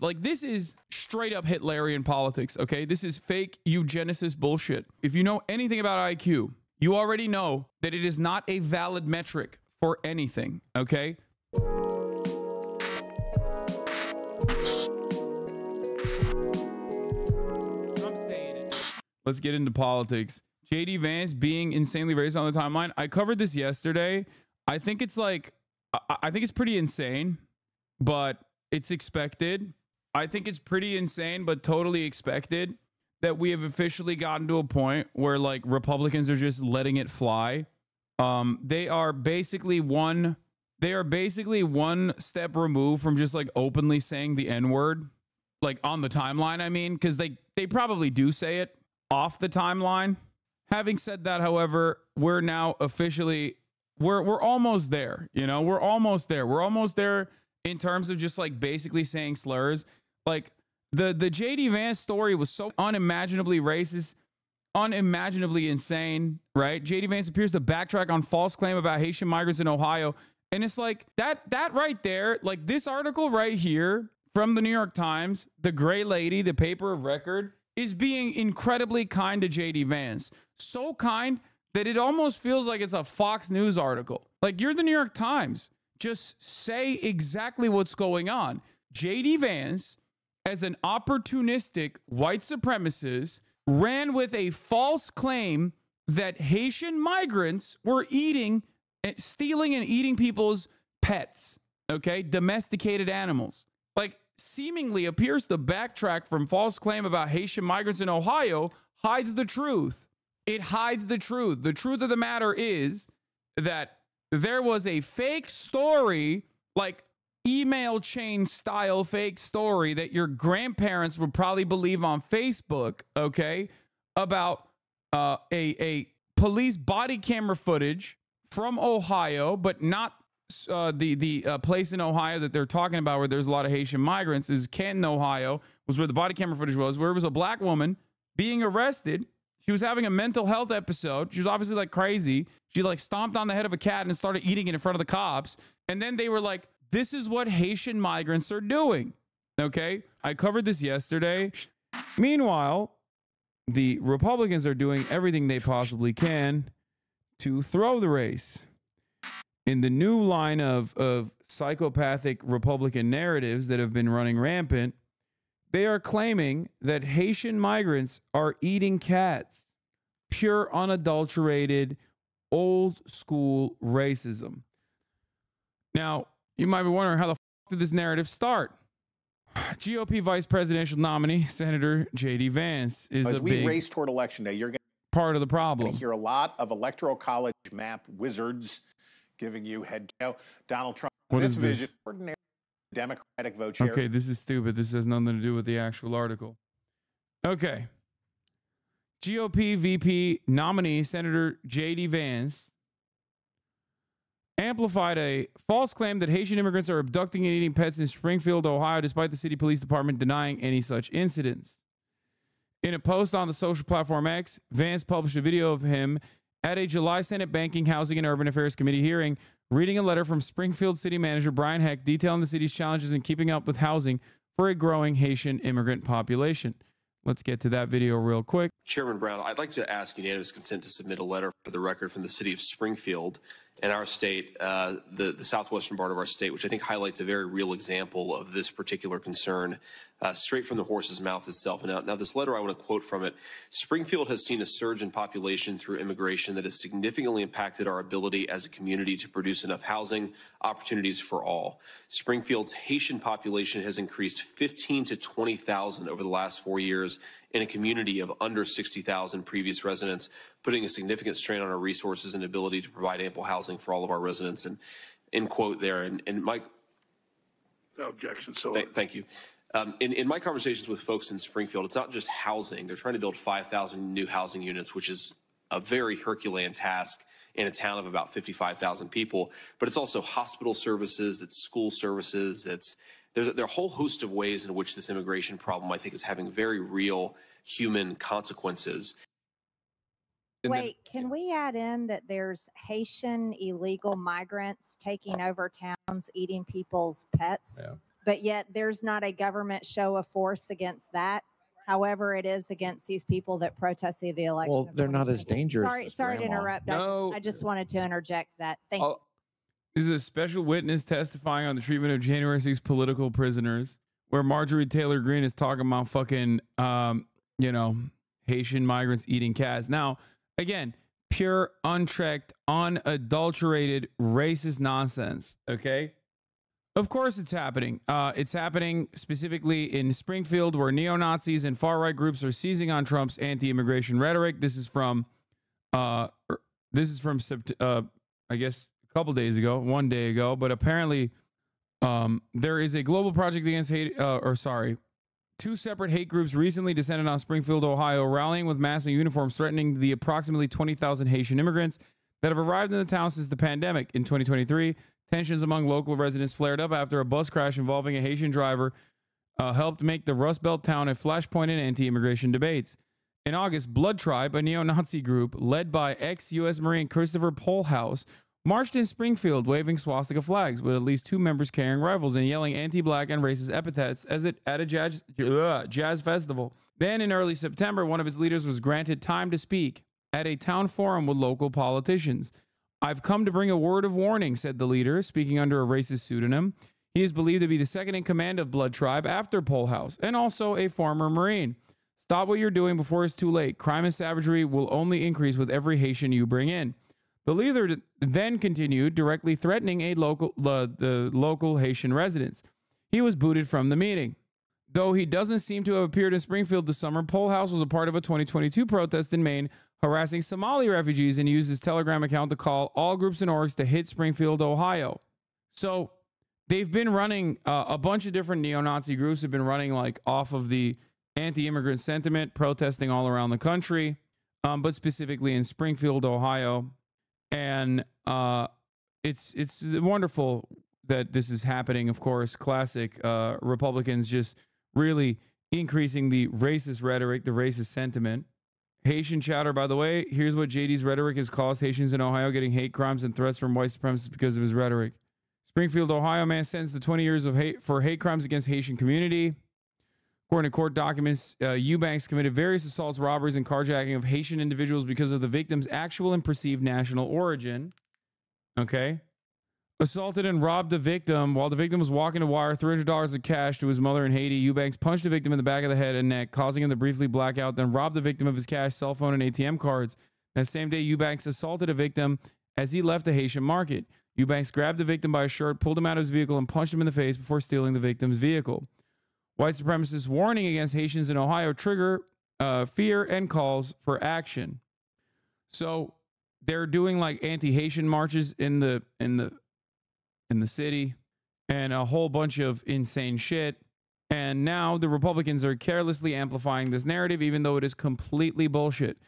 Like, this is straight up Hitlerian politics, okay? This is fake eugenicist bullshit. If you know anything about IQ, you already know that it is not a valid metric for anything, okay? I'm saying it. Let's get into politics. JD Vance being insanely racist on the timeline. I covered this yesterday. I think it's like, I think it's pretty insane, but it's expected. I think it's pretty insane, but totally expected that we have officially gotten to a point where like Republicans are just letting it fly. They are basically one step removed from just like openly saying the N-word, like on the timeline. I mean, because they probably do say it off the timeline. Having said that, however, we're now officially we're almost there. You know, we're almost there. We're almost there in terms of just like basically saying slurs. Like the JD Vance story was so unimaginably racist, unimaginably insane, right? JD Vance appears to backtrack on false claim about Haitian migrants in Ohio. And it's like that right there, like this article right here from the New York Times, the gray lady, the paper of record, is being incredibly kind to JD Vance. So kind that it almost feels like it's a Fox News article. Like, you're the New York Times. Just say exactly what's going on. JD Vance, as an opportunistic white supremacist, ran with a false claim that Haitian migrants were stealing and eating people's pets, okay? Domesticated animals. Like, seemingly appears to backtrack from false claim about Haitian migrants in Ohio, hides the truth. It hides the truth. The truth of the matter is that there was a fake story, like email chain style fake story that your grandparents would probably believe on Facebook, okay, about a police body camera footage from Ohio, but not the place in Ohio that they're talking about where there's a lot of Haitian migrants is Canton, Ohio, was where the body camera footage was, where it was a black woman being arrested. She was having a mental health episode. She was obviously like crazy. She like stomped on the head of a cat and started eating it in front of the cops. And then they were like, this is what Haitian migrants are doing. Okay. I covered this yesterday. Meanwhile, the Republicans are doing everything they possibly can to throw the race. In the new line of psychopathic Republican narratives that have been running rampant, they are claiming that Haitian migrants are eating cats. Pure, unadulterated, old school racism. Now, you might be wondering, how the fuck did this narrative start? GOP vice presidential nominee, Senator JD Vance, is as a we big race toward election day, you're going part of the to problem. hear a lot of electoral college map wizards giving you Donald Trump. What this is vision, this? ordinary Democratic vote share. Okay, this is stupid. This has nothing to do with the actual article. Okay. GOP VP nominee Senator JD Vance amplified a false claim that Haitian immigrants are abducting and eating pets in Springfield, Ohio, despite the city police department denying any such incidents. In a post on the social platform X, Vance published a video of him at a July Senate Banking, Housing, and Urban Affairs Committee hearing, reading a letter from Springfield City Manager Brian Heck detailing the city's challenges in keeping up with housing for a growing Haitian immigrant population. Let's get to that video real quick. Chairman Brown, I'd like to ask unanimous consent to submit a letter for the record from the city of Springfield and our state, the southwestern part of our state, which I think highlights a very real example of this particular concern, straight from the horse's mouth itself. Now, this letter, I want to quote from it. Springfield has seen a surge in population through immigration that has significantly impacted our ability as a community to produce enough housing opportunities for all. Springfield's Haitian population has increased 15 to 20,000 over the last 4 years in a community of under 60,000 previous residents, putting a significant strain on our resources and ability to provide ample housing for all of our residents. And end quote there. And Mike. Without objection. So thank you. In my conversations with folks in Springfield, it's not just housing. They're trying to build 5,000 new housing units, which is a very Herculean task in a town of about 55,000 people. But it's also hospital services, it's school services, there are a whole host of ways in which this immigration problem, I think, is having very real human consequences. Wait, can we add in that there's Haitian illegal migrants taking over towns, eating people's pets? Yeah. but yet there's not a government show of force against that. However, it is against these people that protested the election. Well, they're not as dangerous. Sorry to interrupt. No. I just wanted to interject that. Thank you. This is a special witness testifying on the treatment of January 6th political prisoners, where Marjorie Taylor Greene is talking about fucking, Haitian migrants eating cats. Now, again, pure, unchecked, unadulterated, racist nonsense. Okay. Of course it's happening. It's happening specifically in Springfield, where neo-Nazis and far-right groups are seizing on Trump's anti-immigration rhetoric. This is from I guess a couple days ago, 1 day ago, but apparently there is a global project against hate, two separate hate groups recently descended on Springfield, Ohio, rallying with massive uniforms threatening the approximately 20,000 Haitian immigrants that have arrived in the town since the pandemic. In 2023, tensions among local residents flared up after a bus crash involving a Haitian driver helped make the Rust Belt town a flashpoint in anti-immigration debates. In August, Blood Tribe, a neo-Nazi group led by ex-U.S. Marine Christopher Polhouse, marched in Springfield waving swastika flags, with at least two members carrying rifles and yelling anti-black and racist epithets at a jazz festival. Then in early September, one of its leaders was granted time to speak at a town forum with local politicians. "I've come to bring a word of warning," said the leader, speaking under a racist pseudonym. He is believed to be the second in command of Blood Tribe after Polhouse, and also a former Marine. "Stop what you're doing before it's too late. Crime and savagery will only increase with every Haitian you bring in." The leader then continued, directly threatening the local Haitian residents. He was booted from the meeting. Though he doesn't seem to have appeared in Springfield this summer, Polhouse was a part of a 2022 protest in Maine harassing Somali refugees and used his Telegram account to call all groups and orgs to hit Springfield, Ohio. So they've been running a bunch of different neo-Nazi groups have been running like off of the anti-immigrant sentiment, protesting all around the country, but specifically in Springfield, Ohio. And it's wonderful that this is happening. Of course, classic Republicans just really increasing the racist rhetoric, the racist sentiment. Haitian chatter, by the way, here's what JD's rhetoric has caused Haitians in Ohio getting hate crimes and threats from white supremacists because of his rhetoric. Springfield, Ohio man sentenced to 20 years of for hate crimes against Haitian community. According to court documents, Eubanks committed various assaults, robberies, and carjacking of Haitian individuals because of the victim's actual and perceived national origin. Okay. Assaulted and robbed a victim while the victim was walking to wire $300 of cash to his mother in Haiti. Eubanks punched the victim in the back of the head and neck, causing him to briefly black out, then robbed the victim of his cash, cell phone, and ATM cards. That same day, Eubanks assaulted a victim as he left the Haitian market. Eubanks grabbed the victim by his shirt, pulled him out of his vehicle, and punched him in the face before stealing the victim's vehicle. White supremacists' warning against Haitians in Ohio trigger fear and calls for action. So they're doing like anti-Haitian marches in the city and a whole bunch of insane shit. And now the Republicans are carelessly amplifying this narrative, even though it is completely bullshit.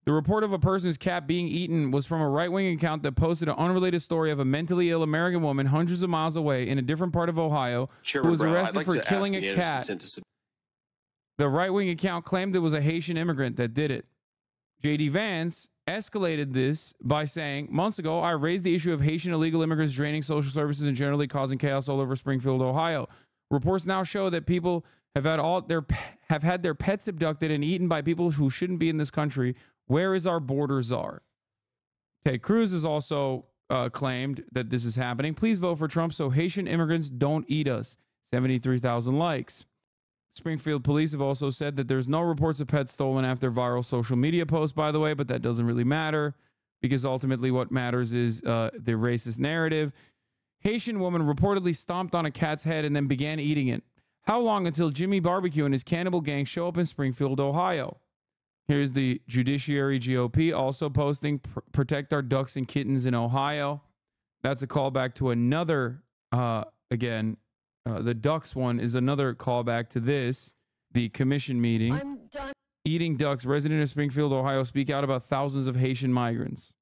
The report of a person's cat being eaten was from a right-wing account that posted an unrelated story of a mentally ill American woman hundreds of miles away in a different part of Ohio who was arrested for killing a cat. The right-wing account claimed it was a Haitian immigrant that did it. JD Vance escalated this by saying, "Months ago, I raised the issue of Haitian illegal immigrants draining social services and generally causing chaos all over Springfield, Ohio. Reports now show that people have had their pets abducted and eaten by people who shouldn't be in this country. Where is our border czar?" Ted Cruz has also claimed that this is happening. "Please vote for Trump so Haitian immigrants don't eat us." 73,000 likes. Springfield police have also said that there's no reports of pets stolen after viral social media posts, by the way, but that doesn't really matter because ultimately what matters is the racist narrative. Haitian woman reportedly stomped on a cat's head and then began eating it. How long until Jimmy Barbecue and his cannibal gang show up in Springfield, Ohio? Here's the Judiciary GOP also posting, "Protect our ducks and kittens in Ohio." That's a callback to another, the ducks one is another callback to this, the commission meeting. "I'm done. Eating ducks, resident of Springfield, Ohio, speak out about thousands of Haitian migrants."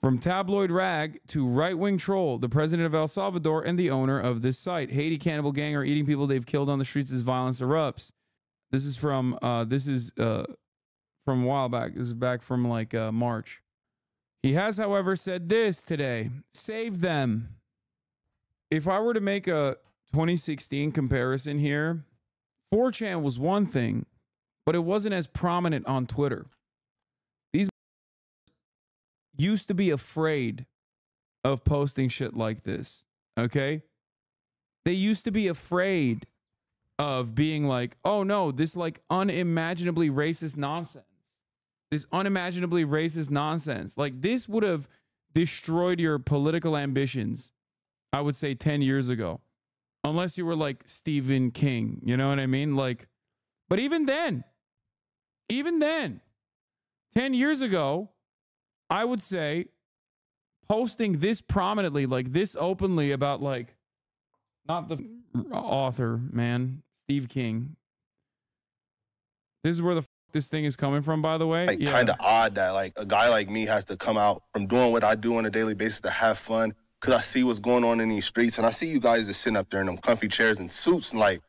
From tabloid rag to right-wing troll, the president of El Salvador and the owner of this site. Haiti cannibal gang are eating people they've killed on the streets as violence erupts. This is from a while back. This is back from like March. He has, however, said this today: "Save them." If I were to make a 2016 comparison here. 4chan was one thing, but it wasn't as prominent on Twitter. These used to be afraid of posting shit like this, okay? They used to be afraid of being like, oh no, this like unimaginably racist nonsense. This unimaginably racist nonsense. Like this would have destroyed your political ambitions, I would say 10 years ago. Unless you were like Stephen King, you know what I mean? Like, but even then, 10 years ago, I would say posting this prominently, like this openly about like, not the author, man, Steve King. This is where the this thing is coming from, by the way. Like kind of odd that like a guy like me has to come out from doing what I do on a daily basis to have fun, because I see what's going on in these streets, and I see you guys just sitting up there in them comfy chairs and suits, and like,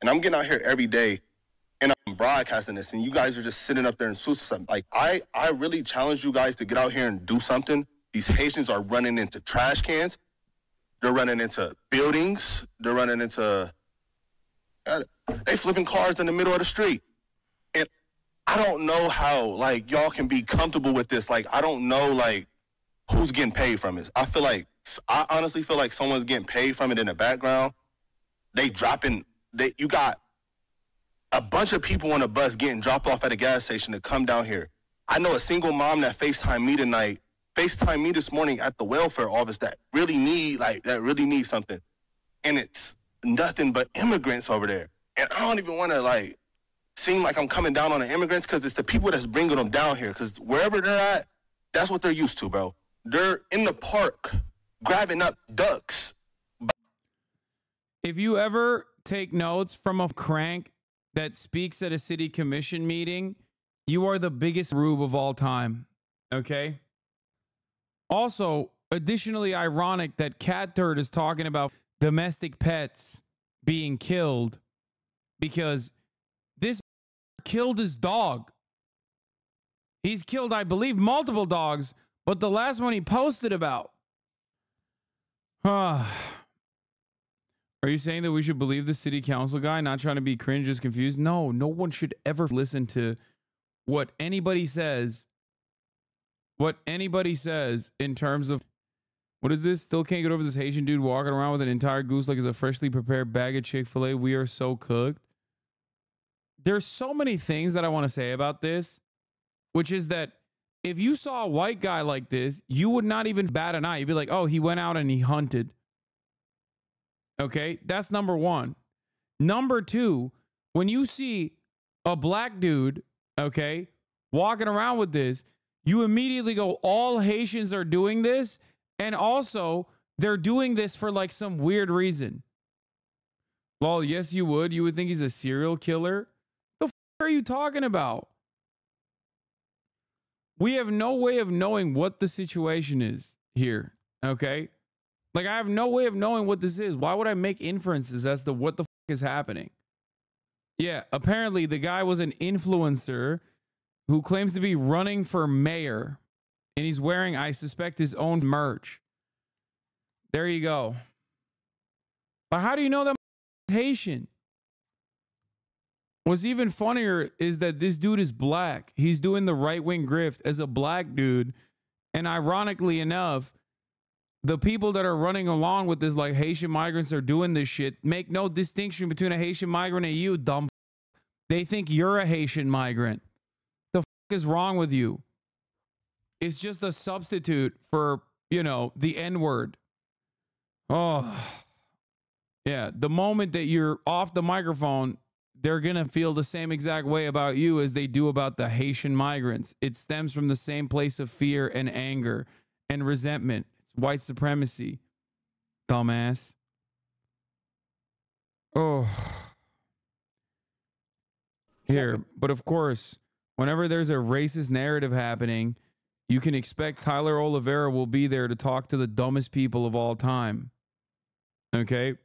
and I'm getting out here every day and I'm broadcasting this, and you guys are just sitting up there in suits or something. Like I really challenge you guys to get out here and do something. These Haitians are running into trash cans. They're running into buildings. They're running into, they flipping cars in the middle of the street. And I don't know how, like, y'all can be comfortable with this. Like, I don't know, like, who's getting paid from it. I honestly feel like someone's getting paid from it in the background. You got a bunch of people on a bus getting dropped off at a gas station to come down here. I know a single mom that FaceTimed me tonight, FaceTimed me this morning at the welfare office that really need something. And it's nothing but immigrants over there. And I don't even want to, like, seem like I'm coming down on the immigrants, because it's the people that's bringing them down here. Because wherever they're at, that's what they're used to, bro. They're in the park grabbing up ducks. If you ever take notes from a crank that speaks at a city commission meeting, you are the biggest rube of all time, okay? Also, additionally ironic that Cat Turd is talking about domestic pets being killed because this killed his dog. He's killed, I believe, multiple dogs, but the last one he posted about. Are you saying that we should believe the city council guy? Not trying to be cringe, just confused? No one should ever listen to what anybody says. What anybody says in terms of, what is this? Still can't get over this Haitian dude walking around with an entire goose like it's a freshly prepared bag of Chick-fil-A. We are so cooked. There's so many things that I want to say about this, which is that if you saw a white guy like this, you would not even bat an eye. You'd be like, oh, he went out and he hunted. Okay, that's number one. Number two, when you see a black dude, okay, walking around with this, you immediately go, all Haitians are doing this. And also, they're doing this for like some weird reason. Well, yes, you would. You would think he's a serial killer. The f are you talking about? We have no way of knowing what the situation is here, okay? Like, I have no way of knowing what this is. Why would I make inferences as to what the f is happening? Yeah, apparently the guy was an influencer who claims to be running for mayor, and he's wearing, I suspect, his own merch. There you go. But how do you know that Haitian? What's even funnier is that this dude is black. He's doing the right-wing grift as a black dude. And ironically enough, the people that are running along with this, like Haitian migrants are doing this shit, make no distinction between a Haitian migrant and you, dumb. They think you're a Haitian migrant. The f is wrong with you? It's just a substitute for, you know, the N-word. Oh, yeah. The moment that you're off the microphone, they're going to feel the same exact way about you as they do about the Haitian migrants. It stems from the same place of fear and anger and resentment. It's white supremacy. Dumbass. Oh. Here. But of course, whenever there's a racist narrative happening, you can expect Tyler Oliveira will be there to talk to the dumbest people of all time. Okay?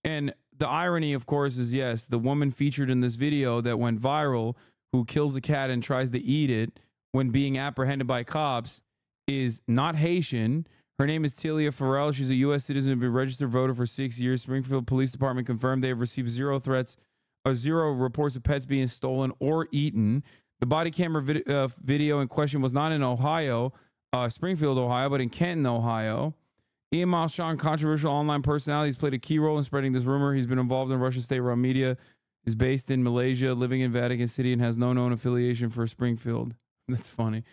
And the irony, of course, is yes, the woman featured in this video that went viral who kills a cat and tries to eat it when being apprehended by cops is not Haitian. Her name is Telia Farrell. She's a U.S. citizen who's been a registered voter for 6 years. Springfield Police Department confirmed they have received zero reports of pets being stolen or eaten. The body camera video in question was not in Ohio, Springfield, Ohio, but in Canton, Ohio. Ian Malshan, controversial online personality, has played a key role in spreading this rumor. He's been involved in Russian state-run media, is based in Malaysia, living in Vatican City, and has no known affiliation for Springfield. That's funny.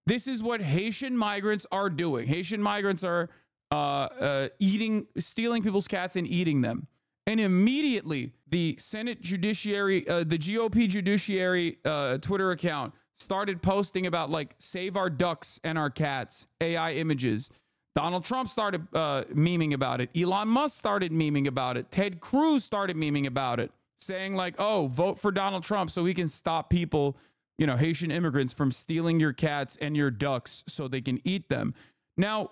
This is what Haitian migrants are doing. Haitian migrants are stealing people's cats and eating them. And immediately, the Senate Judiciary, the GOP Judiciary Twitter account started posting about, like, save our ducks and our cats, AI images. Donald Trump started memeing about it. Elon Musk started memeing about it. Ted Cruz started memeing about it, saying, like, oh, vote for Donald Trump so we can stop people, you know, Haitian immigrants from stealing your cats and your ducks so they can eat them. Now,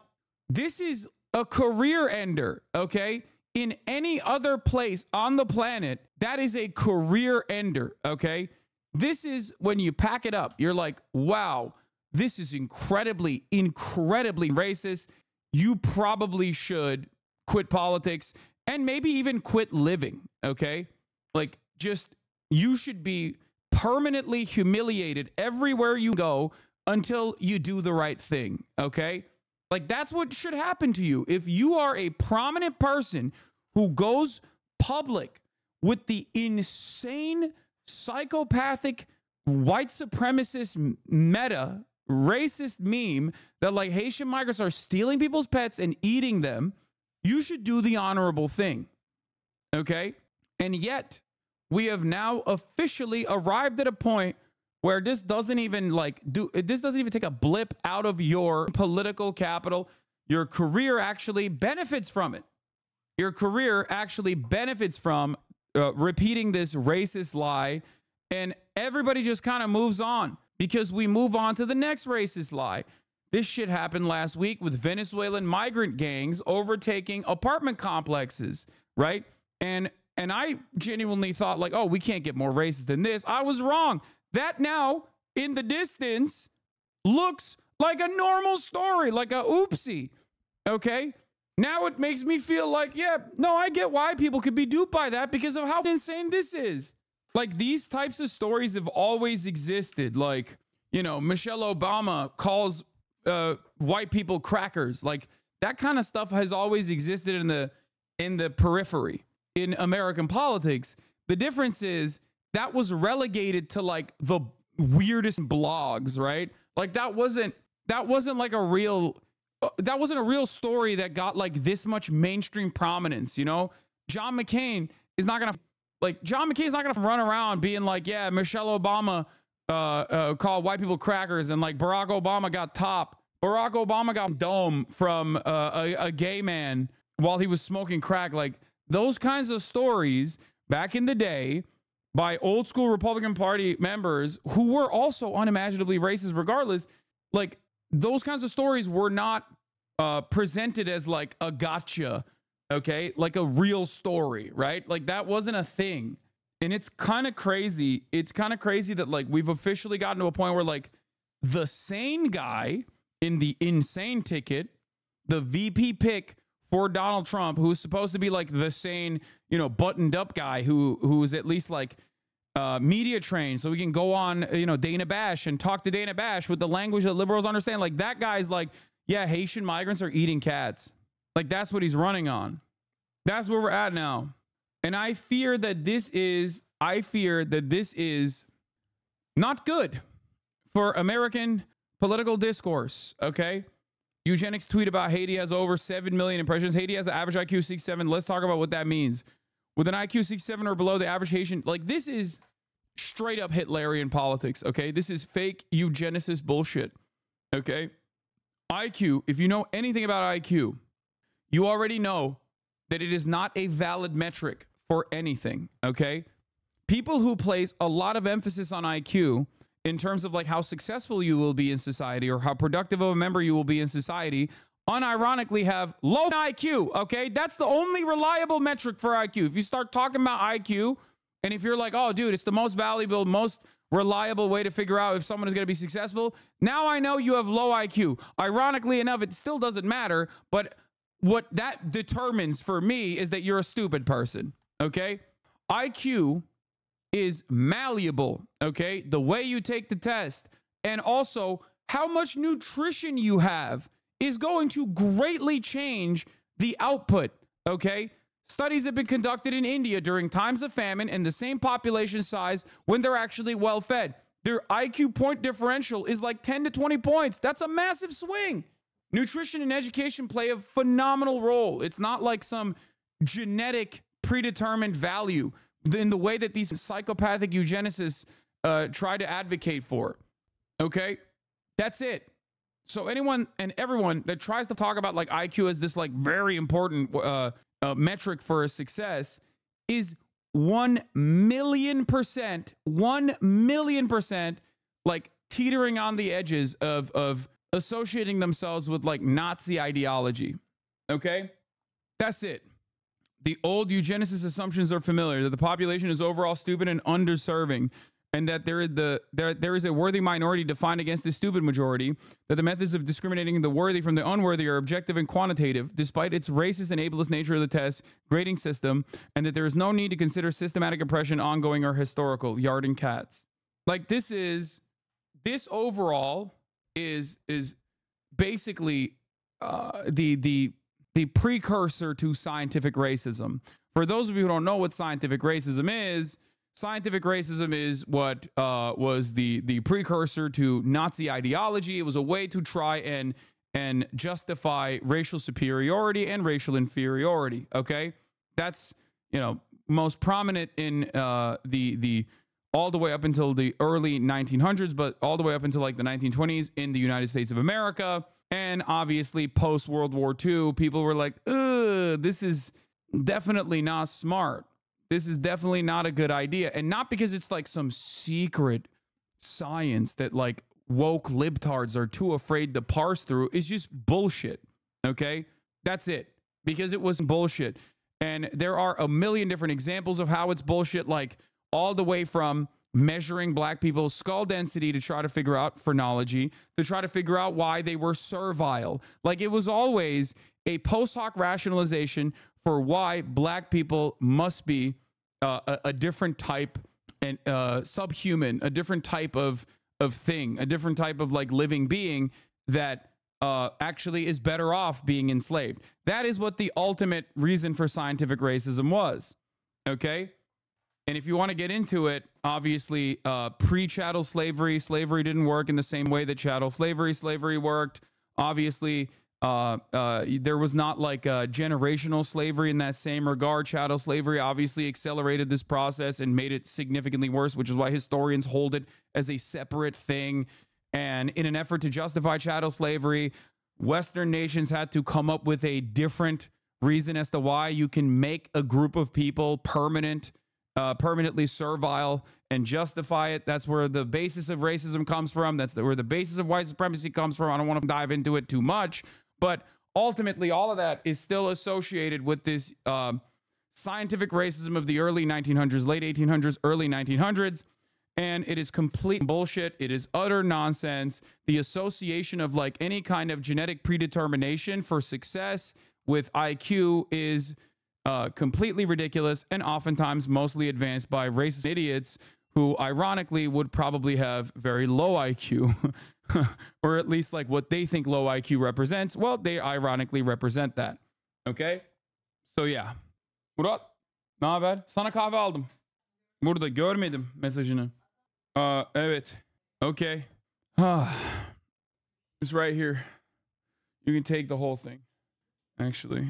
this is a career ender, okay? In any other place on the planet, that is a career ender, okay? This is when you pack it up. You're like, wow, this is incredibly, incredibly racist. You probably should quit politics and maybe even quit living, okay? Like, just, you should be permanently humiliated everywhere you go until you do the right thing, okay? Like, that's what should happen to you. If you are a prominent person who goes public with the insane, psychopathic, white supremacist meta racist meme that, like, Haitian migrants are stealing people's pets and eating them, you should do the honorable thing, okay? And yet, we have now officially arrived at a point where this doesn't even take a blip out of your political capital. Your career actually benefits from it. Your career actually benefits from repeating this racist lie, and everybody just kind of moves on because we move on to the next racist lie. This shit happened last week with Venezuelan migrant gangs overtaking apartment complexes, right? And I genuinely thought, like, oh, we can't get more racist than this. I was wrong. That now, in the distance, looks like a normal story, like a oopsie, okay? Now it makes me feel like, yeah, no, I get why people could be duped by that because of how insane this is. Like, these types of stories have always existed. Like, you know, Michelle Obama calls white people crackers. Like, that kind of stuff has always existed in the periphery in American politics. The difference is that was relegated to, like, the weirdest blogs, right? Like, that wasn't like a real that wasn't a real story that got, like, this much mainstream prominence, you know? John McCain is not gonna run around being like, yeah, Michelle Obama called white people crackers, and, like, Barack Obama got dome from a gay man while he was smoking crack. Like, those kinds of stories back in the day by old school Republican Party members who were also unimaginably racist regardless, like, those kinds of stories were not presented as, like, a gotcha, okay? Like a real story, right? Like, that wasn't a thing. And it's kind of crazy. It's kind of crazy that, like, we've officially gotten to a point where, like, the sane guy in the insane ticket, the VP pick for Donald Trump, who's supposed to be, like, the sane, you know, buttoned up guy who's at least, like, media trained, so we can go on, you know, Dana Bash and talk to Dana Bash with the language that liberals understand. Like, that guy's like, yeah, Haitian migrants are eating cats. Like, that's what he's running on. That's where we're at now. And I fear that this is not good for American political discourse, okay? Eugenics tweet about Haiti has over 7 million impressions. Haiti has an average IQ 6'7". Let's talk about what that means. With an IQ 6'7" or below, the average Haitian, like, this is straight up Hitlerian politics, okay? This is fake eugenicist bullshit, okay? IQ, if you know anything about IQ, you already know that it is not a valid metric for anything, okay? People who place a lot of emphasis on IQ in terms of, like, how successful you will be in society or how productive of a member you will be in society unironically have low IQ, okay? That's the only reliable metric for IQ. If you start talking about IQ, and if you're like, oh, dude, it's the most valuable, most reliable way to figure out if someone is going to be successful. Now I know you have low IQ. Ironically enough, it still doesn't matter, but what that determines for me is that you're a stupid person, okay? IQ is malleable, okay? The way you take the test and also how much nutrition you have is going to greatly change the output, okay? Studies have been conducted in India during times of famine and the same population size when they're actually well fed. Their IQ point differential is like 10 to 20 points. That's a massive swing. Nutrition and education play a phenomenal role. It's not like some genetic predetermined value in the way that these psychopathic eugenicists try to advocate for. Okay? That's it. So anyone and everyone that tries to talk about like IQ as this like very important metric for a success is 1,000,000% like teetering on the edges of associating themselves with like Nazi ideology. Okay? That's it. The old eugenicist assumptions are familiar, that the population is overall stupid and underserving, and that there is a worthy minority defined against the stupid majority, that the methods of discriminating the worthy from the unworthy are objective and quantitative, despite its racist and ableist nature of the test grading system, and that there is no need to consider systematic oppression ongoing or historical. Yard and Cats. Like this overall is basically the precursor to scientific racism. For those of you who don't know what scientific racism is what was the precursor to Nazi ideology. It was a way to try and justify racial superiority and racial inferiority. Okay, that's, you know, most prominent in the all the way up until the early 1900s, but all the way up until like the 1920s in the United States of America. And obviously post World War II, people were like, ugh, this is definitely not smart. This is definitely not a good idea. And not because it's like some secret science that like woke libtards are too afraid to parse through. It's just bullshit. Okay? That's it. Because it was bullshit. And there are a million different examples of how it's bullshit, like all the way from measuring black people's skull density to try to figure out phrenology, to try to figure out why they were servile. Like it was always a post hoc rationalization for why black people must be a different type and subhuman, a different type of thing, a different type of like living being that actually is better off being enslaved. That is what the ultimate reason for scientific racism was. Okay? And if you want to get into it, obviously, pre-chattel slavery didn't work in the same way that chattel slavery worked. Obviously, there was not like generational slavery in that same regard. Chattel slavery obviously accelerated this process and made it significantly worse, which is why historians hold it as a separate thing. And in an effort to justify chattel slavery, Western nations had to come up with a different reason as to why you can make a group of people permanently servile and justify it. That's where the basis of racism comes from. That's where the basis of white supremacy comes from. I don't want to dive into it too much, but ultimately all of that is still associated with this scientific racism of the early 1900s, late 1800s, early 1900s. And it is complete bullshit. It is utter nonsense. The association of like any kind of genetic predetermination for success with IQ is completely ridiculous and oftentimes mostly advanced by racist idiots who ironically would probably have very low IQ or at least like what they think low IQ represents. Well, they ironically represent that. Okay? So yeah. Murat, ne haber? Sana kahve aldım. Burada görmedim mesajını. Evet. Okay. It's right here. You can take the whole thing. Actually,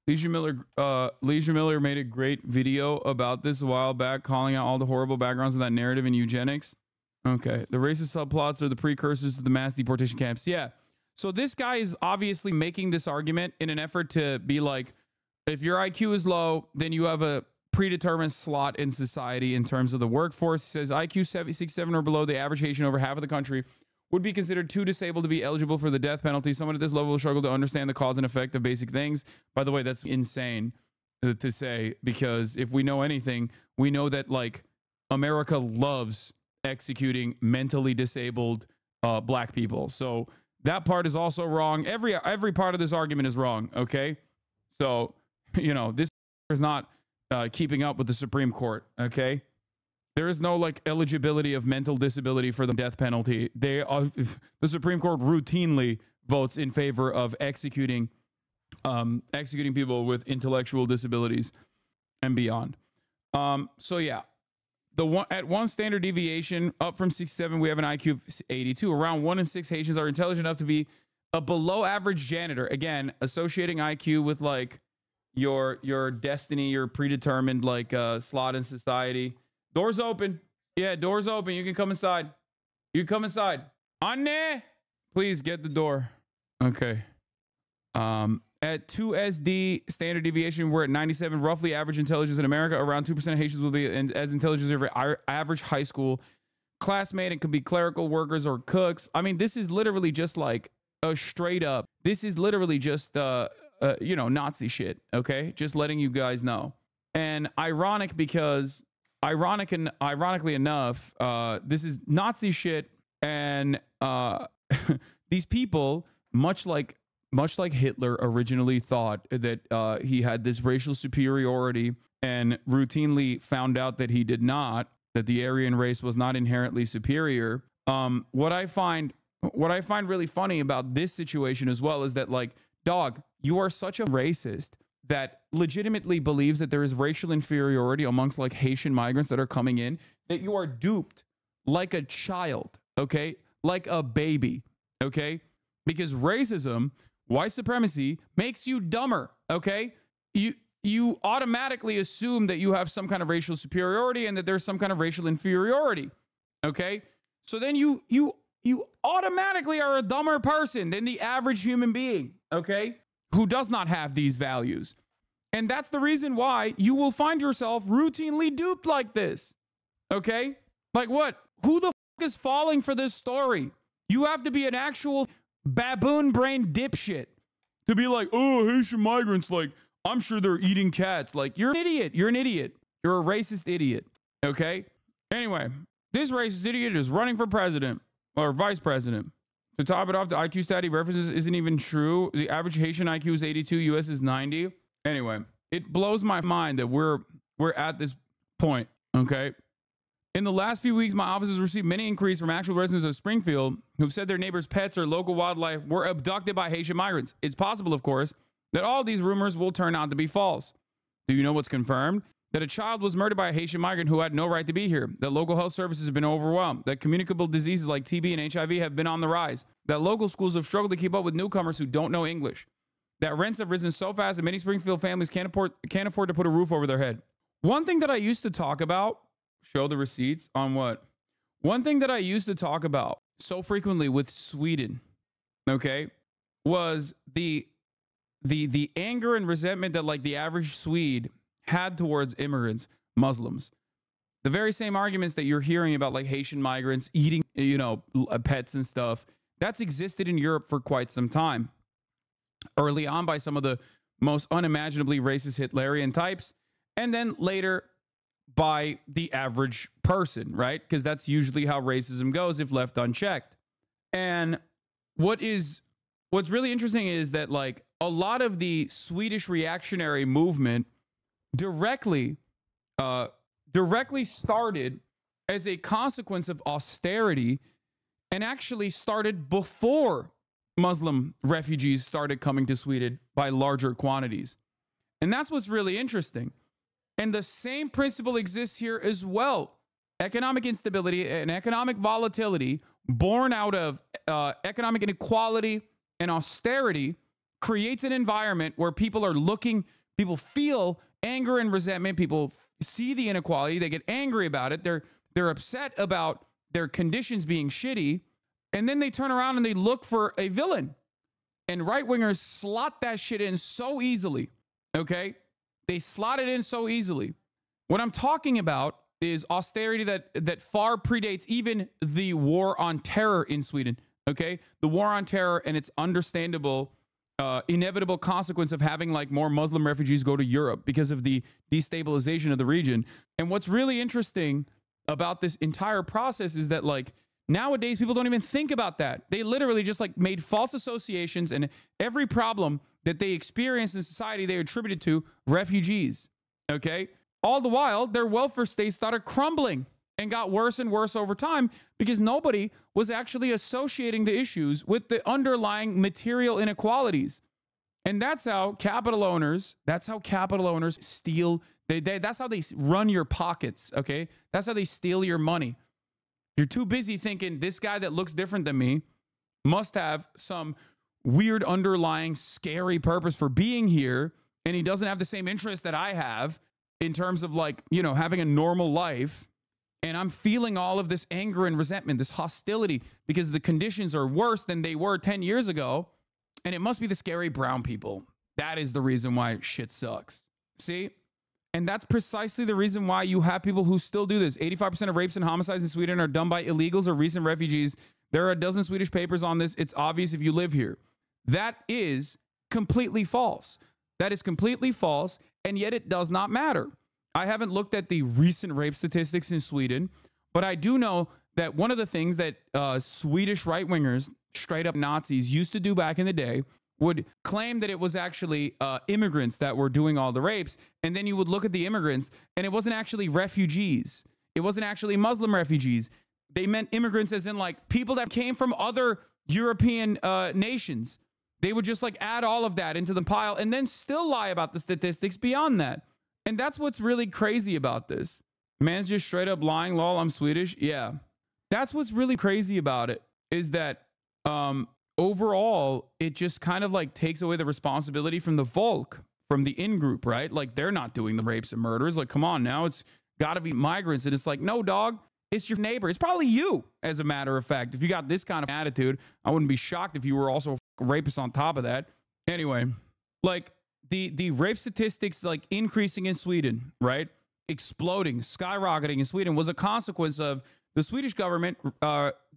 Leisure Miller made a great video about this a while back, calling out all the horrible backgrounds of that narrative in eugenics. Okay. The racist subplots are the precursors to the mass deportation camps. Yeah. So this guy is obviously making this argument in an effort to be like, if your IQ is low, then you have a predetermined slot in society in terms of the workforce. He says IQ 67 or below, the average Haitian over half of the country would be considered too disabled to be eligible for the death penalty. Someone at this level will struggle to understand the cause and effect of basic things. By the way, that's insane to say, because if we know anything, we know that like America loves executing mentally disabled black people. So that part is also wrong. Every part of this argument is wrong. Okay, so you know this is not keeping up with the Supreme Court. Okay, there is no like eligibility of mental disability for the death penalty. The Supreme Court routinely votes in favor of executing people with intellectual disabilities and beyond. So yeah, at one standard deviation up from 67, we have an IQ of 82. Around 1 in 6 Haitians are intelligent enough to be a below average janitor. Again, associating IQ with like your destiny, your predetermined like slot in society. Doors open. Yeah, doors open. You can come inside. You can come inside. Anne, please get the door. Okay. At 2 SD standard deviation, we're at 97. Roughly average intelligence in America. Around 2% of Haitians will be as intelligent as every average high school classmate. It could be clerical workers or cooks. I mean, this is literally just like a straight up. This is literally just you know, Nazi shit. Okay, just letting you guys know. And ironically enough, this is Nazi shit, and these people, much like Hitler originally thought that he had this racial superiority, and routinely found out that he did not, that the Aryan race was not inherently superior. What I find really funny about this situation as well is that, like, dog, you are such a racist that legitimately believes that there is racial inferiority amongst like Haitian migrants that are coming in, that you are duped like a child, okay? Like a baby, okay? Because racism, white supremacy makes you dumber, okay? You automatically assume that you have some kind of racial superiority and that there's some kind of racial inferiority, okay? So then you automatically are a dumber person than the average human being, okay? Who does not have these values. And that's the reason why you will find yourself routinely duped like this, okay? Like what? Who the fuck is falling for this story? You have to be an actual baboon brain dipshit to be like, oh, Haitian migrants, like, I'm sure they're eating cats. Like, you're an idiot. You're an idiot. You're a racist idiot, okay? Anyway, this racist idiot is running for president or vice president. To top it off, the IQ stat he references isn't even true. The average Haitian IQ is 82, US is 90. Anyway, it blows my mind that we're at this point, okay? In the last few weeks, my office has received many inquiries from actual residents of Springfield who've said their neighbors' pets or local wildlife were abducted by Haitian migrants. It's possible, of course, that all these rumors will turn out to be false. Do you know what's confirmed? That a child was murdered by a Haitian migrant who had no right to be here, that local health services have been overwhelmed, that communicable diseases like TB and HIV have been on the rise, that local schools have struggled to keep up with newcomers who don't know English, that rents have risen so fast that many Springfield families can't afford to put a roof over their head. One thing that I used to talk about, show the receipts on what? One thing that I used to talk about so frequently with Sweden, okay, was the anger and resentment that like the average Swede had towards immigrants, Muslims. The very same arguments that you're hearing about like Haitian migrants eating, you know, pets and stuff, that's existed in Europe for quite some time. Early on by some of the most unimaginably racist Hitlerian types, and then later by the average person, right? Because that's usually how racism goes if left unchecked. And what's really interesting is that like a lot of the Swedish reactionary movement directly started as a consequence of austerity, and actually started before Muslim refugees started coming to Sweden by larger quantities. And that's what's really interesting. And the same principle exists here as well. Economic instability and economic volatility born out of economic inequality and austerity creates an environment where people feel anger and resentment. People see the inequality. They get angry about it. They're upset about their conditions being shitty. And then they turn around and they look for a villain. And right-wingers slot that shit in so easily. Okay? They slot it in so easily. What I'm talking about is austerity that far predates even the war on terror in Sweden. Okay? The war on terror and its understandable inevitable consequence of having like more Muslim refugees go to Europe because of the destabilization of the region. And what's really interesting about this entire process is that like nowadays people don't even think about that. They literally just like made false associations, and every problem that they experienced in society they attributed to refugees. Okay. All the while, their welfare state started crumbling and got worse and worse over time because nobody was actually associating the issues with the underlying material inequalities. And that's how capital owners steal. That's how they run your pockets. Okay. That's how they steal your money. You're too busy thinking this guy that looks different than me must have some weird underlying scary purpose for being here. And he doesn't have the same interest that I have in terms of like, you know, having a normal life. And I'm feeling all of this anger and resentment, this hostility, because the conditions are worse than they were 10 years ago. And it must be the scary brown people. That is the reason why shit sucks. See? And that's precisely the reason why you have people who still do this. 85% of rapes and homicides in Sweden are done by illegals or recent refugees. There are a dozen Swedish papers on this. It's obvious if you live here. That is completely false. That is completely false, and yet it does not matter. I haven't looked at the recent rape statistics in Sweden, but I do know that one of the things that Swedish right-wingers, straight up Nazis, used to do back in the day would claim that it was actually immigrants that were doing all the rapes. And then you would look at the immigrants and it wasn't actually refugees. It wasn't actually Muslim refugees. They meant immigrants as in like people that came from other European nations. They would just like add all of that into the pile and then still lie about the statistics beyond that. And that's what's really crazy about this. Man's just straight up lying, lol, I'm Swedish. Yeah. That's what's really crazy about it is that overall, it just kind of like takes away the responsibility from the Volk, from the in-group, right? Like they're not doing the rapes and murders. Like, come on now, it's got to be migrants. And it's like, no, dog, it's your neighbor. It's probably you, as a matter of fact. If you got this kind of attitude, I wouldn't be shocked if you were also a rapist on top of that. Anyway, like the rape statistics like increasing in Sweden, right? Exploding, skyrocketing in Sweden was a consequence of the Swedish government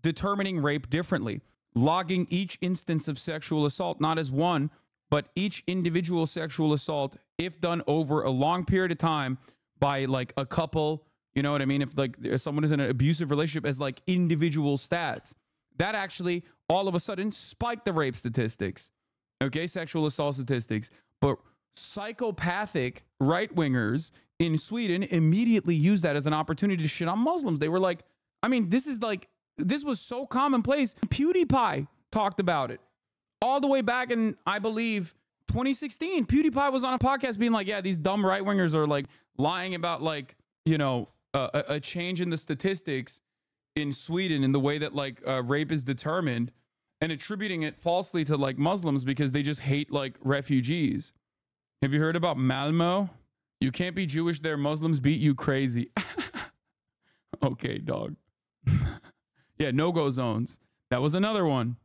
determining rape differently. Logging each instance of sexual assault, not as one, but each individual sexual assault, if done over a long period of time by like a couple, you know what I mean? If someone is in an abusive relationship as like individual stats, that actually all of a sudden spiked the rape statistics, okay? Sexual assault statistics. But psychopathic right-wingers in Sweden immediately used that as an opportunity to shit on Muslims. They were like, I mean, this was so commonplace. PewDiePie talked about it all the way back in, I believe, 2016. PewDiePie was on a podcast being like, yeah, these dumb right-wingers are like lying about like, you know, a change in the statistics in Sweden in the way that like rape is determined and attributing it falsely to like Muslims because they just hate like refugees. Have you heard about Malmo? You can't be Jewish there. Muslims beat you crazy. Okay, dog. Yeah, no-go zones. That was another one.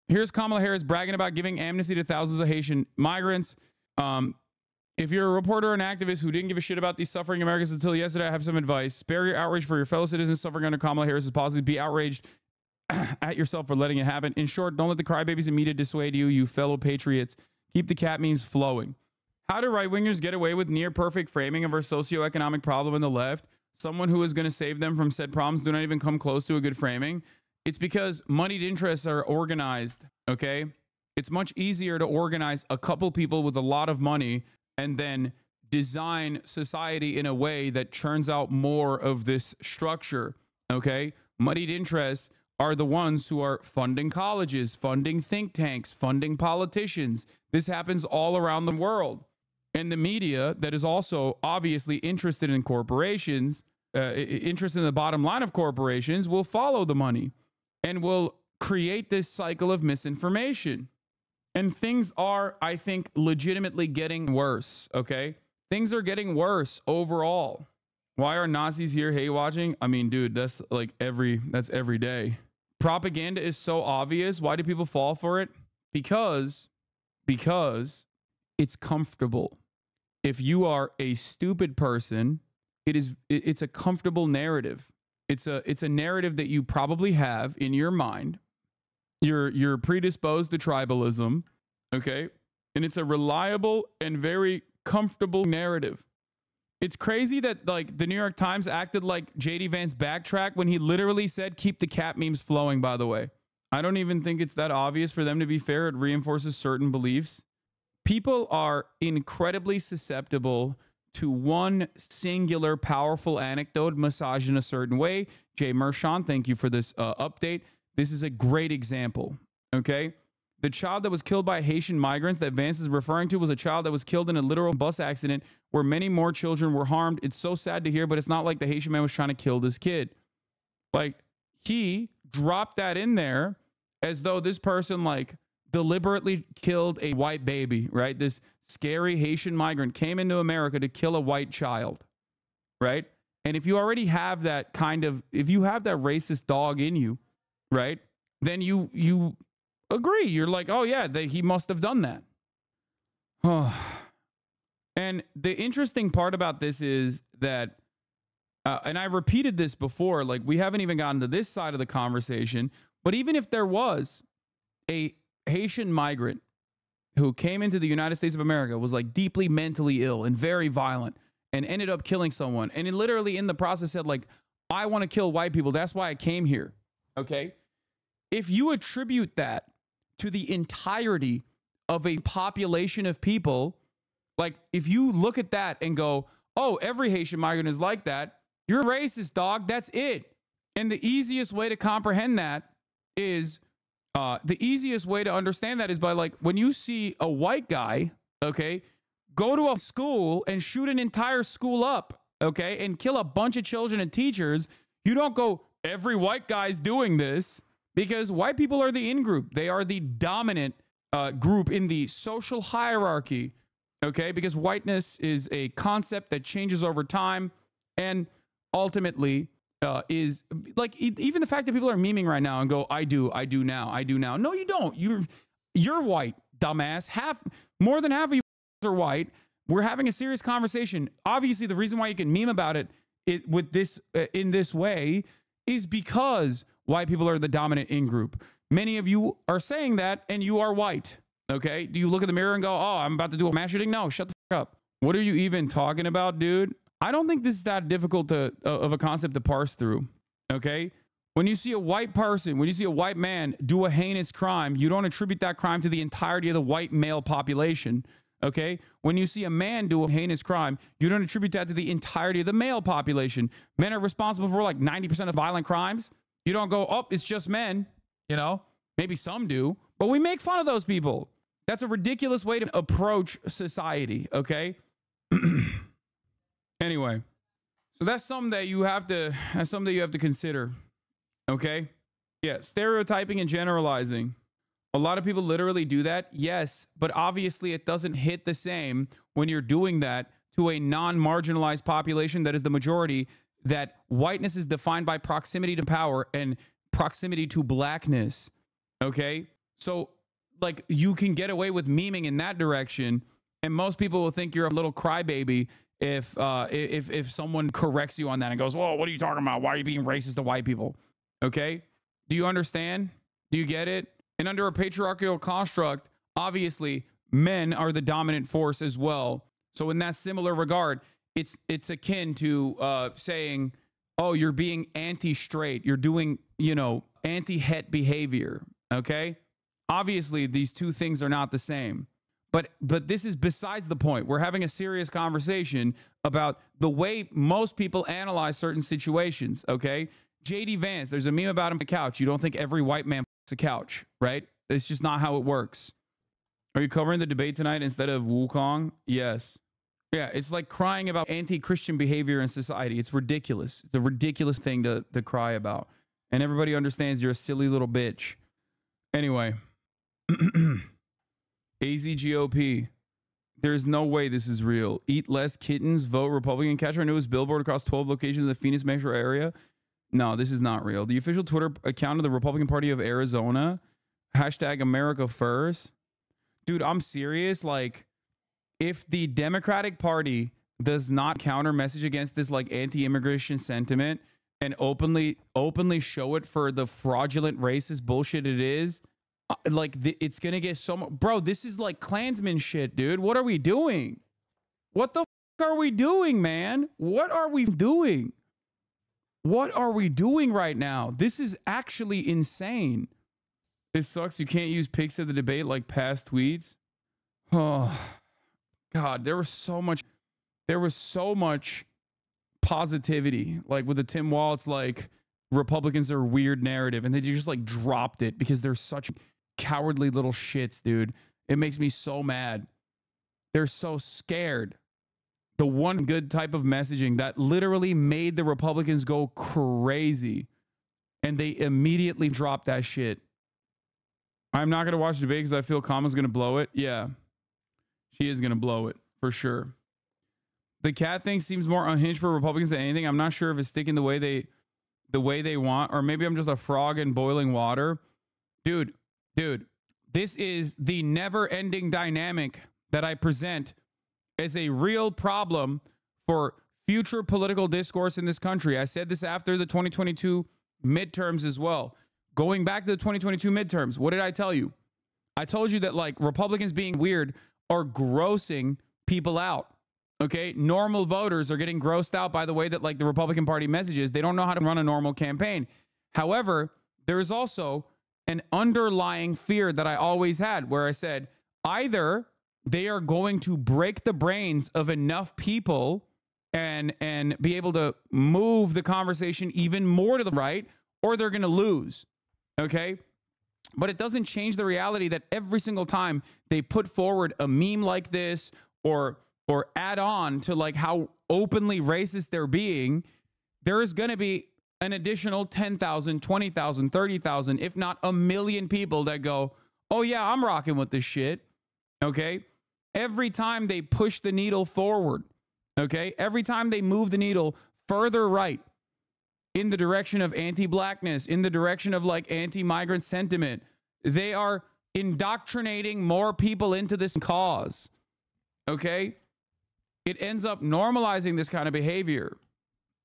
Here's Kamala Harris bragging about giving amnesty to thousands of Haitian migrants. If you're a reporter or an activist who didn't give a shit about these suffering Americans until yesterday, I have some advice. Spare your outrage for your fellow citizens suffering under Kamala Harris's policies. Be outraged at yourself for letting it happen. In short, don't let the crybabies and media dissuade you, you fellow patriots. Keep the cat memes flowing. How do right-wingers get away with near-perfect framing of our socioeconomic problem on the left? Someone who is going to save them from said problems do not even come close to a good framing. It's because moneyed interests are organized, okay? It's much easier to organize a couple people with a lot of money and then design society in a way that churns out more of this structure, okay? Moneyed interests are the ones who are funding colleges, funding think tanks, funding politicians. This happens all around the world. And the media that is also obviously interested in corporations, interested in the bottom line of corporations, will follow the money and will create this cycle of misinformation. And things are, I think, legitimately getting worse, okay? Things are getting worse overall. Why are Nazis here hate watching? I mean, dude, that's like that's every day. Propaganda is so obvious. Why do people fall for it? Because it's comfortable. If you are a stupid person, it's a comfortable narrative. It's a narrative that you probably have in your mind. You're predisposed to tribalism, okay? And it's a reliable and very comfortable narrative. It's crazy that like the New York Times acted like JD Vance backtracked when he literally said, keep the cat memes flowing, by the way. I don't even think it's that obvious. For them to be fair, it reinforces certain beliefs. People are incredibly susceptible to one singular powerful anecdote massaged in a certain way. Jay Mershon, thank you for this update. This is a great example, okay? The child that was killed by Haitian migrants that Vance is referring to was a child that was killed in a literal bus accident where many more children were harmed. It's so sad to hear, but it's not like the Haitian man was trying to kill this kid. Like, he dropped that in there as though this person, like, deliberately killed a white baby, right? This scary Haitian migrant came into America to kill a white child, right? And if you already have that kind of, if you have that racist dog in you, right, then you agree. You're like, oh yeah, he must have done that. And the interesting part about this is that, and I repeated this before, like we haven't even gotten to this side of the conversation, but even if there was a Haitian migrant who came into the United States of America, was like deeply mentally ill and very violent and ended up killing someone, and he literally in the process said like, I want to kill white people, that's why I came here, okay? If you attribute that to the entirety of a population of people, like if you look at that and go, oh, every Haitian migrant is like that, you're racist, dog, that's it. And the easiest way to comprehend that is, the easiest way to understand that is by like, when you see a white guy, okay, go to a school and shoot an entire school up, okay, and kill a bunch of children and teachers, you don't go, every white guy's doing this, because white people are the in-group. They are the dominant group in the social hierarchy, okay, because whiteness is a concept that changes over time and ultimately is like, even the fact that people are memeing right now and go, I do now. No, you don't. You're white, dumbass. More than half of you are white. We're having a serious conversation. Obviously, the reason why you can meme about it with this in this way is because white people are the dominant in-group. Many of you are saying that, and you are white, okay? Do you look in the mirror and go, oh, I'm about to do a mass shooting? No, shut the fuck up. What are you even talking about, dude? I don't think this is that difficult of a concept to parse through, okay? When you see a white person, when you see a white man do a heinous crime, you don't attribute that crime to the entirety of the white male population, okay? When you see a man do a heinous crime, you don't attribute that to the entirety of the male population. Men are responsible for like 90% of violent crimes. You don't go, oh, it's just men, you know? Maybe some do, but we make fun of those people. That's a ridiculous way to approach society, okay? Anyway, so that's something that you have to consider, okay? Yeah, stereotyping and generalizing. A lot of people literally do that, yes, but obviously it doesn't hit the same when you're doing that to a non-marginalized population that is the majority, that whiteness is defined by proximity to power and proximity to blackness, okay? So, like, you can get away with memeing in that direction, and most people will think you're a little crybaby if someone corrects you on that and goes, whoa, what are you talking about? Why are you being racist to white people? Okay? Do you understand? Do you get it? And under a patriarchal construct, obviously, men are the dominant force as well. So in that similar regard, it's akin to saying, oh, you're being anti-straight. You're doing, you know, anti-het behavior. Okay? Obviously, these two things are not the same. But this is besides the point. We're having a serious conversation about the way most people analyze certain situations, okay? JD Vance, there's a meme about him on the couch. You don't think every white man f***s a couch, right? It's just not how it works. Are you covering the debate tonight instead of Wukong? Yes. Yeah, it's like crying about anti-Christian behavior in society. It's ridiculous. It's a ridiculous thing to cry about. And everybody understands you're a silly little bitch. Anyway. AZGOP. There's no way this is real. Eat less kittens, vote Republican. Catch our newest billboard across 12 locations in the Phoenix metro area. No, this is not real. The official Twitter account of the Republican Party of Arizona. Hashtag America First. Dude, I'm serious. Like, if the Democratic Party does not counter message against this like anti-immigration sentiment and openly show it for the fraudulent racist bullshit it is, like it's gonna get so much. Bro, this is like Klansman shit, dude. What are we doing? What the are we doing, man? What are we doing? What are we doing right now? This is actually insane. It sucks you can't use pics of the debate like past tweets. Oh, God, there was so much positivity. Like with the Tim Waltz, like Republicans are weird narrative, and they just like dropped it because they're such cowardly little shits, dude. It makes me so mad. They're so scared. The one good type of messaging that literally made the Republicans go crazy, and they immediately dropped that shit. I'm not going to watch the debate because I feel Kamala's going to blow it. Yeah, she is going to blow it for sure. The cat thing seems more unhinged for Republicans than anything. I'm not sure if it's sticking the way they want, or maybe I'm just a frog in boiling water. Dude, this is the never-ending dynamic that I present as a real problem for future political discourse in this country. I said this after the 2022 midterms as well. Going back to the 2022 midterms, what did I tell you? I told you that like Republicans being weird are grossing people out. Okay, normal voters are getting grossed out by the way that like the Republican Party messages. They don't know how to run a normal campaign. However, there is also an underlying fear that I always had where I said either they are going to break the brains of enough people and be able to move the conversation even more to the right, or they're going to lose. Okay, but it doesn't change the reality that every single time they put forward a meme like this or add on to like how openly racist they're being, there is going to be an additional 10,000, 20,000, 30,000, if not a million people that go, oh yeah, I'm rocking with this shit. Okay. Every time they push the needle forward. Okay. Every time they move the needle further right in the direction of anti-blackness, in the direction of like anti-migrant sentiment, they are indoctrinating more people into this cause. Okay. It ends up normalizing this kind of behavior.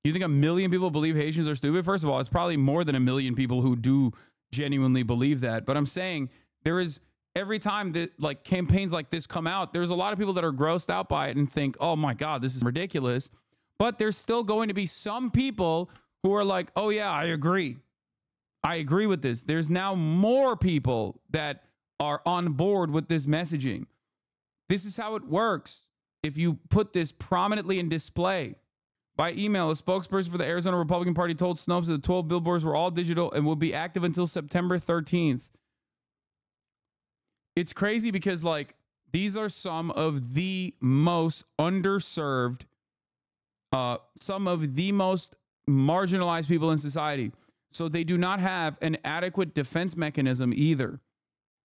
You think a million people believe Haitians are stupid? First of all, it's probably more than a million people who do genuinely believe that. But I'm saying there is, every time that like campaigns like this come out, there's a lot of people that are grossed out by it and think, oh my God, this is ridiculous. But there's still going to be some people who are like, oh yeah, I agree. I agree with this. There's now more people that are on board with this messaging. This is how it works. If you put this prominently in display. By email, a spokesperson for the Arizona Republican Party told Snopes that the 12 billboards were all digital and will be active until September 13th. It's crazy because like these are some of the most underserved, some of the most marginalized people in society. So they do not have an adequate defense mechanism either.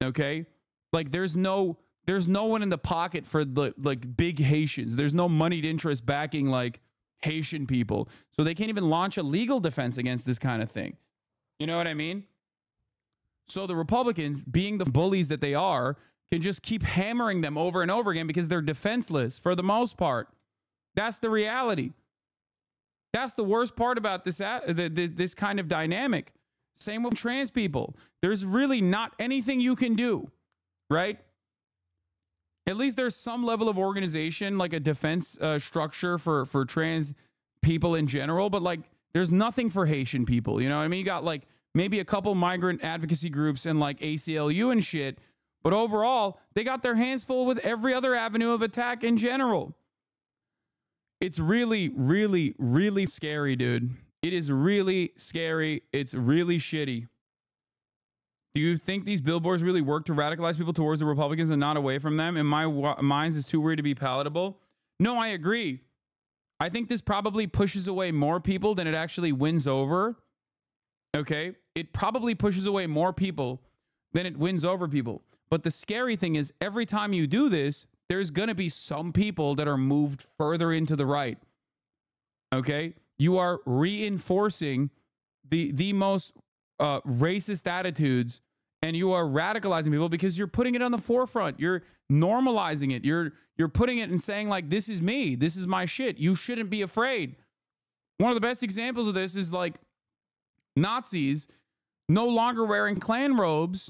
Okay? Like there's no one in the pocket for the like big Haitians. There's no moneyed interest backing like Haitian people. So they can't even launch a legal defense against this kind of thing. You know what I mean? So the Republicans, being the bullies that they are, can just keep hammering them over and over again because they're defenseless for the most part. That's the reality. That's the worst part about this kind of dynamic. Same with trans people. There's really not anything you can do, right? At least there's some level of organization, like a defense structure for trans people in general, but like there's nothing for Haitian people. You know what I mean? You got like maybe a couple migrant advocacy groups and like ACLU and shit, but overall they got their hands full with every other avenue of attack in general. It's really, really, really scary, dude. It is really scary. It's really shitty. Do you think these billboards really work to radicalize people towards the Republicans and not away from them? In my minds, it's too weird to be palatable. No, I agree. I think this probably pushes away more people than it actually wins over. Okay? It probably pushes away more people than it wins over people. But the scary thing is every time you do this, there's going to be some people that are moved further into the right. Okay? You are reinforcing the most racist attitudes, and you are radicalizing people because you're putting it on the forefront. You're normalizing it. You're putting it and saying like, this is me. This is my shit. You shouldn't be afraid. One of the best examples of this is like Nazis no longer wearing Klan robes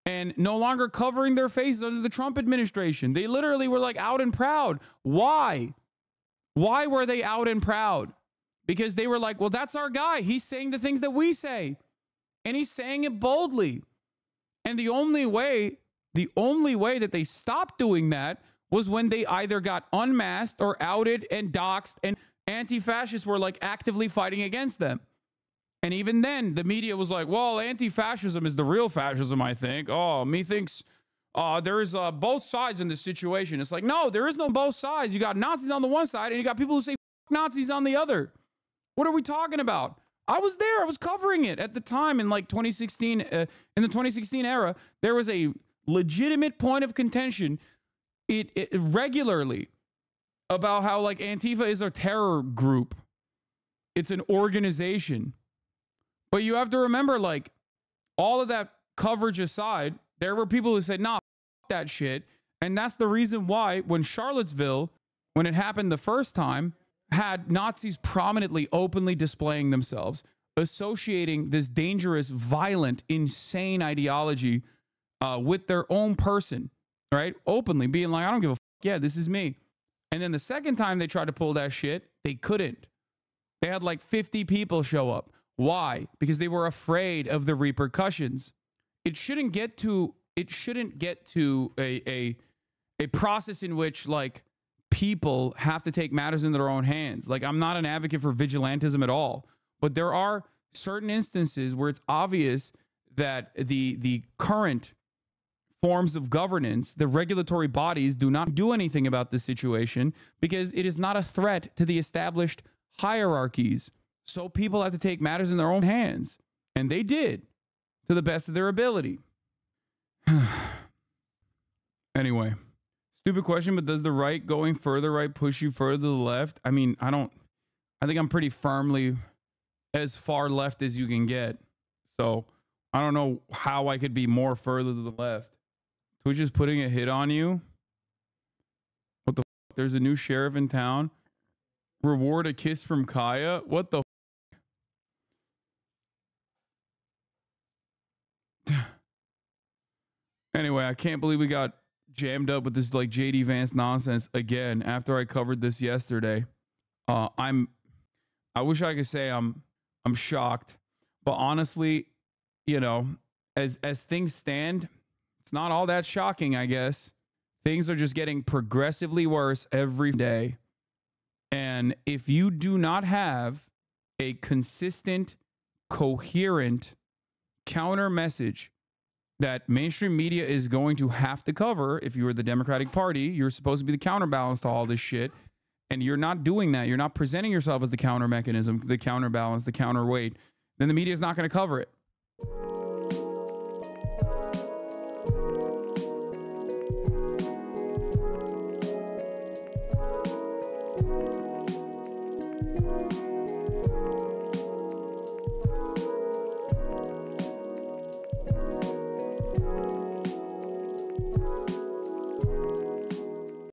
and no longer covering their faces under the Trump administration. They literally were like out and proud. Why? Why were they out and proud? Because they were like, well, that's our guy. He's saying the things that we say. And he's saying it boldly. And the only way that they stopped doing that was when they either got unmasked or outed and doxxed, and anti-fascists were like actively fighting against them. And even then, the media was like, well, anti-fascism is the real fascism, I think. Oh, methinks there's both sides in this situation. It's like, no, there is no both sides. You got Nazis on the one side, and you got people who say Nazis on the other. What are we talking about? I was there. I was covering it at the time in like 2016. In the 2016 era, there was a legitimate point of contention it regularly about how like Antifa is a terror group. It's an organization. But you have to remember, like, all of that coverage aside, there were people who said, nah, f that shit. And that's the reason why when Charlottesville, when it happened the first time, had Nazis prominently, openly displaying themselves, associating this dangerous, violent, insane ideology with their own person, right? Openly being like, I don't give a f, yeah, this is me. And then the second time they tried to pull that shit, they couldn't. They had like 50 people show up. Why? Because they were afraid of the repercussions. It shouldn't get to a process in which like people have to take matters into their own hands. Like, I'm not an advocate for vigilantism at all, but there are certain instances where it's obvious that the current forms of governance, the regulatory bodies, do not do anything about this situation because it is not a threat to the established hierarchies. So people have to take matters in their own hands. And they did, to the best of their ability. Anyway, stupid question, but does the right going further right push you further to the left? I mean, I think I'm pretty firmly as far left as you can get. So I don't know how I could be more further to the left. Twitch is putting a hit on you. What the f? There's a new sheriff in town. Reward a kiss from Kaya. What the f? Anyway, I can't believe we got jammed up with this like JD Vance nonsense again after I covered this yesterday. I wish I could say I'm shocked, but honestly, you know, as things stand, it's not all that shocking, I guess. Things are just getting progressively worse every day. And if you do not have a consistent, coherent counter message that mainstream media is going to have to cover, if you are the Democratic Party, you're supposed to be the counterbalance to all this shit. And you're not doing that. You're not presenting yourself as the counter mechanism, the counterbalance, the counterweight. Then the media is not going to cover it.